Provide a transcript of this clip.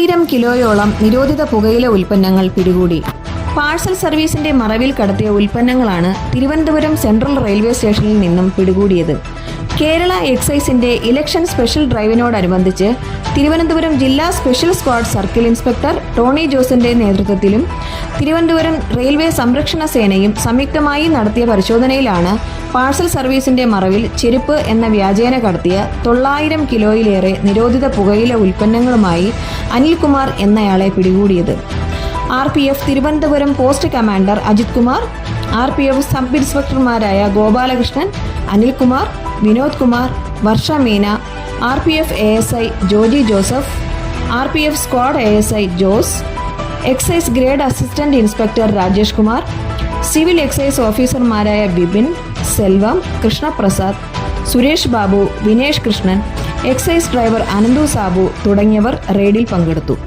9,000 കിലോയോളം നിരോധിത പുകയില ഉൽപ്പന്നങ്ങൾ പിടികൂടി. പാഴ്സൽ സർവീസിന്റെ മറവിൽ കടത്തിയ ഉൽപ്പന്നങ്ങളാണ് തിരുവനന്തപുരം സെൻട്രൽ റെയിൽവേ സ്റ്റേഷനിൽ നിന്നും പിടികൂടിയത്. കേരള എക്സൈസിന്റെ ഇലക്ഷൻ സ്പെഷ്യൽ ഡ്രൈവിനോടനുബന്ധിച്ച് തിരുവനന്തപുരം ജില്ലാ special squad circle inspector Tony ജോസിന്റെ നേതൃത്വത്തിലും തിരുവനന്തപുരം റെയിൽവേ സംരക്ഷണ സേനയും സംയുക്തമായി നടത്തിയ പരിശോധനയിലാണ് പാഴ്സൽ സർവീസിന്റെ മറവിൽ ചെരുപ്പ് എന്ന വ്യാജേന കടത്തിയ 900 കിലോയിലേറെ നിരോധിത പുകയില ഉൽപ്പന്നങ്ങളുമായി അനിൽകുമാർ എന്നയാളെ പിടികൂടിയത്. RPF Thiruvananthapuram post commander Ajith Kumar, RPF sub ഇൻസ്പെക്ടർമാരായ Gopalakrishnan, Anilkumar, Vinod Kumar, Varsha Meena, RPF ASI Joji Joseph, RPF squad ASI Jose, excise grade assistant inspector Rajesh Kumar, civil excise ഓഫീസർമാരായ ബിപിൻ, സെൽവം, കൃഷ്ണപ്രസാദ്, സുരേഷ് ബാബു, വിനേഷ് കൃഷ്ണൻ, എക്സൈസ് ഡ്രൈവർ അനന്തു സാബു തുടങ്ങിയവർ റെയ്ഡിൽ പങ്കെടുത്തു.